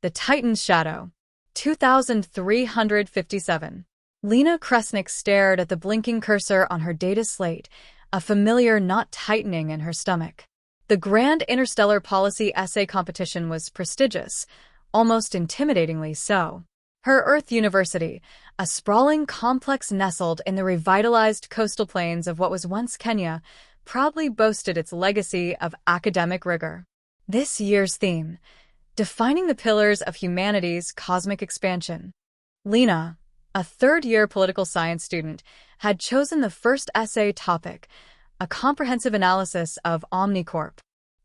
The Titan's Shadow. 2357. Lena Kresnik stared at the blinking cursor on her data slate, a familiar knot tightening in her stomach. The Grand Interstellar Policy Essay Competition was prestigious, almost intimidatingly so. Her Earth University, a sprawling complex nestled in the revitalized coastal plains of what was once Kenya, proudly boasted its legacy of academic rigor. This year's theme: defining the pillars of humanity's cosmic expansion. Lena, a third-year political science student, had chosen the first essay topic, a comprehensive analysis of OmniCorp.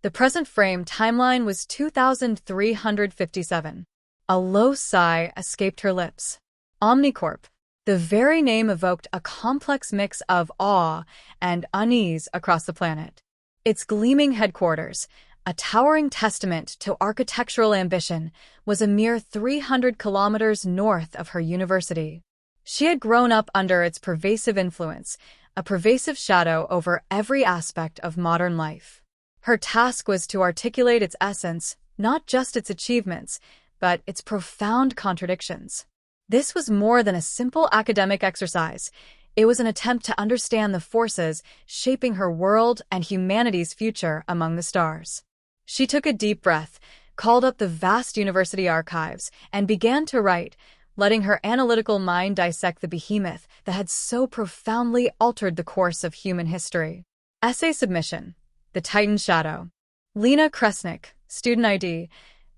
The present frame timeline was 2357. A low sigh escaped her lips. OmniCorp. The very name evoked a complex mix of awe and unease across the planet. Its gleaming headquarters, a towering testament to architectural ambition, was a mere 300 kilometers north of her university. She had grown up under its pervasive influence, a pervasive shadow over every aspect of modern life. Her task was to articulate its essence, not just its achievements, but its profound contradictions. This was more than a simple academic exercise. It was an attempt to understand the forces shaping her world and humanity's future among the stars. She took a deep breath, called up the vast university archives, and began to write, letting her analytical mind dissect the behemoth that had so profoundly altered the course of human history. Essay submission: The Titan's Shadow. Lena Kresnik, student ID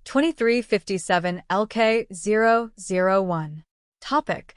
2357 LK001. Topic: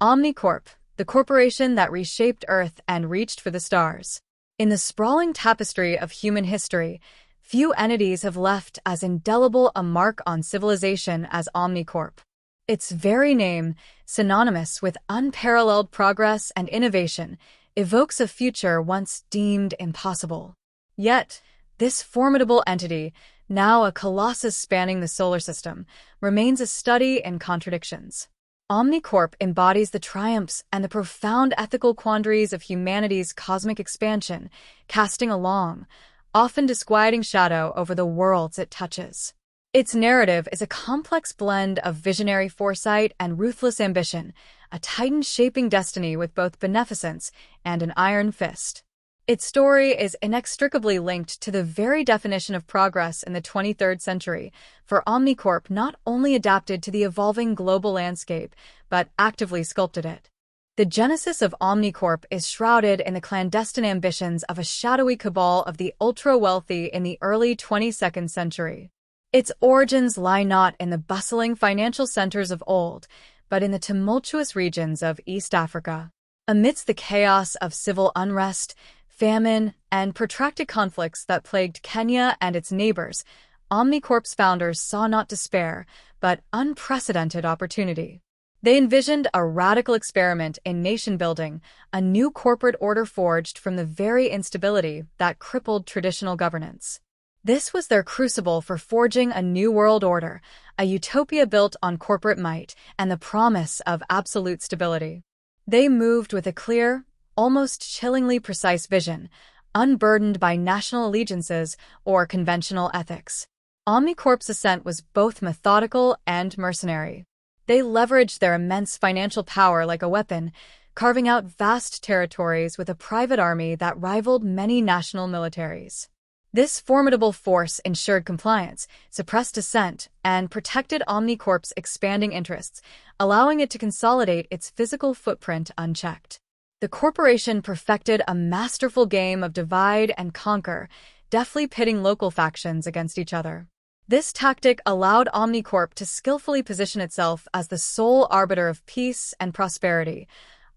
OmniCorp, the corporation that reshaped Earth and reached for the stars. In the sprawling tapestry of human history, few entities have left as indelible a mark on civilization as OmniCorp. Its very name, synonymous with unparalleled progress and innovation, evokes a future once deemed impossible. Yet, this formidable entity, now a colossus spanning the solar system, remains a study in contradictions. OmniCorp embodies the triumphs and the profound ethical quandaries of humanity's cosmic expansion, casting a long, often disquieting shadow over the worlds it touches. Its narrative is a complex blend of visionary foresight and ruthless ambition, a titan shaping destiny with both beneficence and an iron fist. Its story is inextricably linked to the very definition of progress in the 23rd century, for OmniCorp not only adapted to the evolving global landscape, but actively sculpted it. The genesis of OmniCorp is shrouded in the clandestine ambitions of a shadowy cabal of the ultra-wealthy in the early 22nd century. Its origins lie not in the bustling financial centers of old, but in the tumultuous regions of East Africa. Amidst the chaos of civil unrest, famine, and protracted conflicts that plagued Kenya and its neighbors, OmniCorp's founders saw not despair, but unprecedented opportunity. They envisioned a radical experiment in nation-building, a new corporate order forged from the very instability that crippled traditional governance. This was their crucible for forging a new world order, a utopia built on corporate might and the promise of absolute stability. They moved with a clear, almost chillingly precise vision, unburdened by national allegiances or conventional ethics. OmniCorp's ascent was both methodical and mercenary. They leveraged their immense financial power like a weapon, carving out vast territories with a private army that rivaled many national militaries. This formidable force ensured compliance, suppressed dissent, and protected OmniCorp's expanding interests, allowing it to consolidate its physical footprint unchecked. The corporation perfected a masterful game of divide and conquer, deftly pitting local factions against each other. This tactic allowed OmniCorp to skillfully position itself as the sole arbiter of peace and prosperity,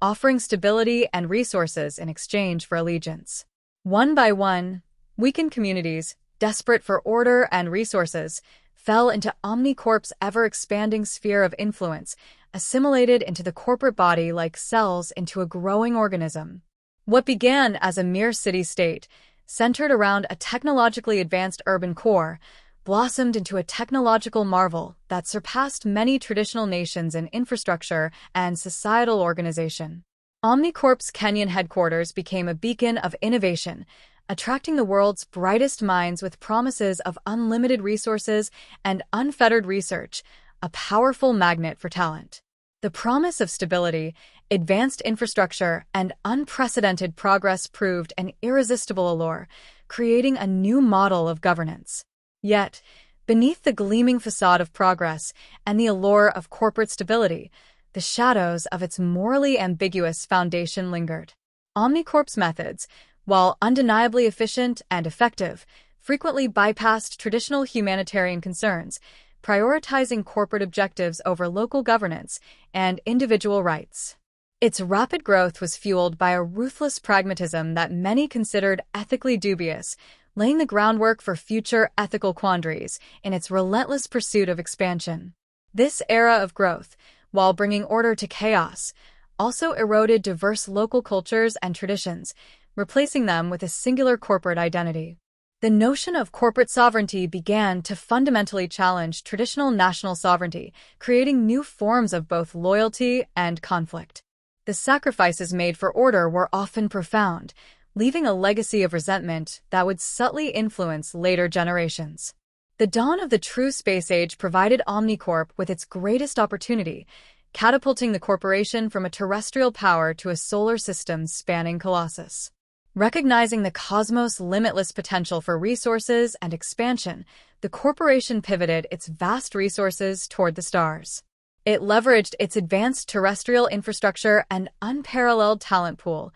offering stability and resources in exchange for allegiance. One by one, weakened communities, desperate for order and resources, fell into OmniCorp's ever-expanding sphere of influence, assimilated into the corporate body like cells into a growing organism. What began as a mere city-state, centered around a technologically advanced urban core, blossomed into a technological marvel that surpassed many traditional nations in infrastructure and societal organization. OmniCorp's Kenyan headquarters became a beacon of innovation, attracting the world's brightest minds with promises of unlimited resources and unfettered research, a powerful magnet for talent. The promise of stability, advanced infrastructure, and unprecedented progress proved an irresistible allure, creating a new model of governance. Yet, beneath the gleaming facade of progress and the allure of corporate stability, the shadows of its morally ambiguous foundation lingered. OmniCorp's methods, while undeniably efficient and effective, frequently bypassed traditional humanitarian concerns, prioritizing corporate objectives over local governance and individual rights. Its rapid growth was fueled by a ruthless pragmatism that many considered ethically dubious, laying the groundwork for future ethical quandaries in its relentless pursuit of expansion. This era of growth, while bringing order to chaos, also eroded diverse local cultures and traditions, replacing them with a singular corporate identity. The notion of corporate sovereignty began to fundamentally challenge traditional national sovereignty, creating new forms of both loyalty and conflict. The sacrifices made for order were often profound, leaving a legacy of resentment that would subtly influence later generations. The dawn of the true space age provided OmniCorp with its greatest opportunity, catapulting the corporation from a terrestrial power to a solar system-spanning colossus. Recognizing the cosmos' limitless potential for resources and expansion, the corporation pivoted its vast resources toward the stars. It leveraged its advanced terrestrial infrastructure and unparalleled talent pool,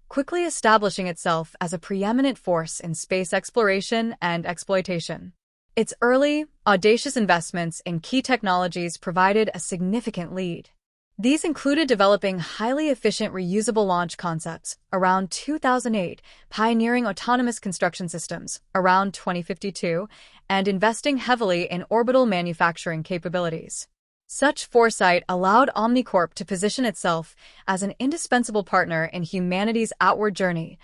quickly establishing itself as a preeminent force in space exploration and exploitation. Its early, audacious investments in key technologies provided a significant lead. These included developing highly efficient reusable launch concepts around 2008, pioneering autonomous construction systems around 2052, and investing heavily in orbital manufacturing capabilities. Such foresight allowed OmniCorp to position itself as an indispensable partner in humanity's outward journey,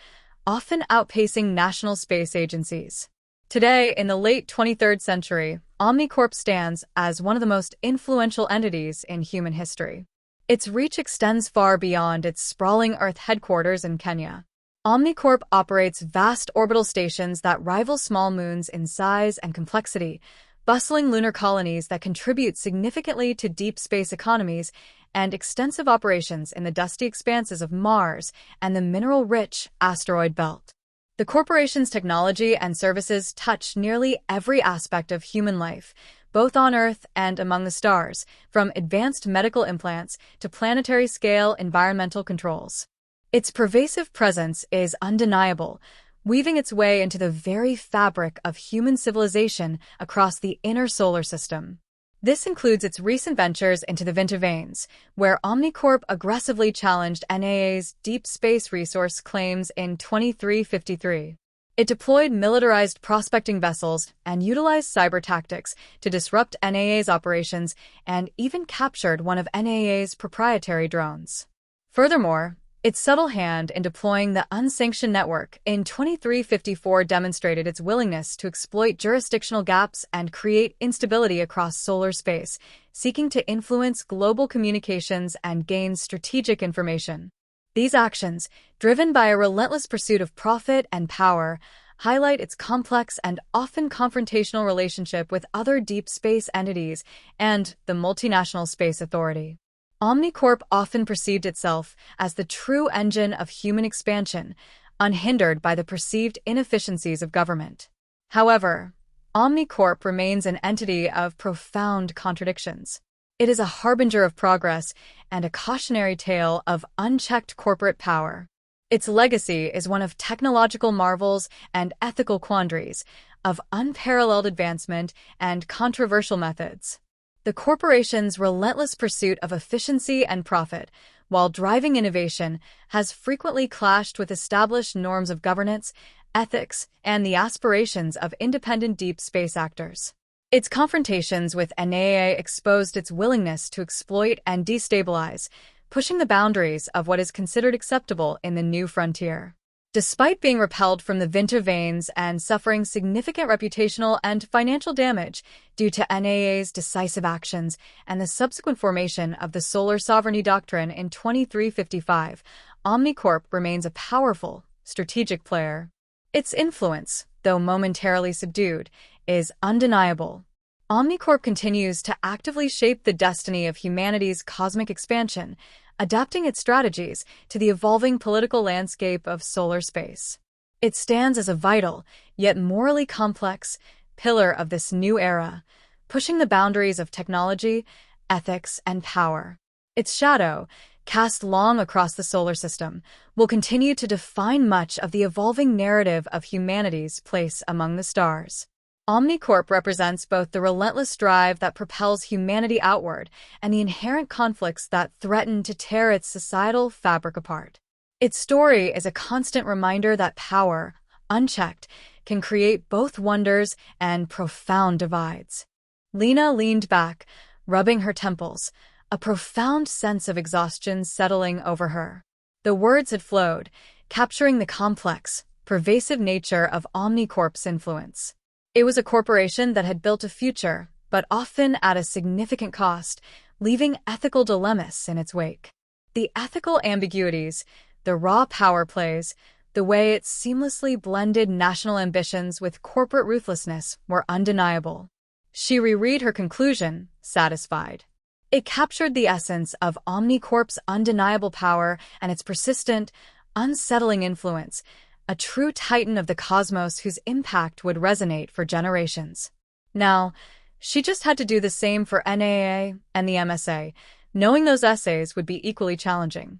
often outpacing national space agencies. Today, in the late 23rd century, OmniCorp stands as one of the most influential entities in human history. Its reach extends far beyond its sprawling Earth headquarters in Kenya. OmniCorp operates vast orbital stations that rival small moons in size and complexity, bustling lunar colonies that contribute significantly to deep space economies, and extensive operations in the dusty expanses of Mars and the mineral-rich asteroid belt. The corporation's technology and services touch nearly every aspect of human life, both on Earth and among the stars, from advanced medical implants to planetary-scale environmental controls. Its pervasive presence is undeniable, weaving its way into the very fabric of human civilization across the inner solar system. This includes its recent ventures into the Vinter veins, where OmniCorp aggressively challenged NAAA's deep space resource claims in 2353. It deployed militarized prospecting vessels and utilized cyber tactics to disrupt NAAA's operations and even captured one of NAAA's proprietary drones. Furthermore, its subtle hand in deploying the unsanctioned network in 2354 demonstrated its willingness to exploit jurisdictional gaps and create instability across solar space, seeking to influence global communications and gain strategic information. These actions, driven by a relentless pursuit of profit and power, highlight its complex and often confrontational relationship with other deep space entities and the multinational space authority. OmniCorp often perceived itself as the true engine of human expansion, unhindered by the perceived inefficiencies of government. However, OmniCorp remains an entity of profound contradictions. It is a harbinger of progress and a cautionary tale of unchecked corporate power. Its legacy is one of technological marvels and ethical quandaries, of unparalleled advancement and controversial methods. The corporation's relentless pursuit of efficiency and profit, while driving innovation, has frequently clashed with established norms of governance, ethics, and the aspirations of independent deep space actors. Its confrontations with NAAA exposed its willingness to exploit and destabilize, pushing the boundaries of what is considered acceptable in the new frontier. Despite being repelled from the Vinter veins and suffering significant reputational and financial damage due to NAAA's decisive actions and the subsequent formation of the Solar Sovereignty Doctrine in 2355, OmniCorp remains a powerful, strategic player. Its influence, though momentarily subdued, is undeniable. OmniCorp continues to actively shape the destiny of humanity's cosmic expansion, adapting its strategies to the evolving political landscape of solar space. It stands as a vital, yet morally complex, pillar of this new era, pushing the boundaries of technology, ethics, and power. Its shadow, cast long across the solar system, will continue to define much of the evolving narrative of humanity's place among the stars. OmniCorp represents both the relentless drive that propels humanity outward and the inherent conflicts that threaten to tear its societal fabric apart. Its story is a constant reminder that power, unchecked, can create both wonders and profound divides. Lena leaned back, rubbing her temples, a profound sense of exhaustion settling over her. The words had flowed, capturing the complex, pervasive nature of OmniCorp's influence. It was a corporation that had built a future, but often at a significant cost, leaving ethical dilemmas in its wake. The ethical ambiguities, the raw power plays, the way it seamlessly blended national ambitions with corporate ruthlessness were undeniable. She reread her conclusion, satisfied. It captured the essence of OmniCorp's undeniable power and its persistent, unsettling influence, a true titan of the cosmos whose impact would resonate for generations. Now, she just had to do the same for NAAA and the MSA, knowing those essays would be equally challenging.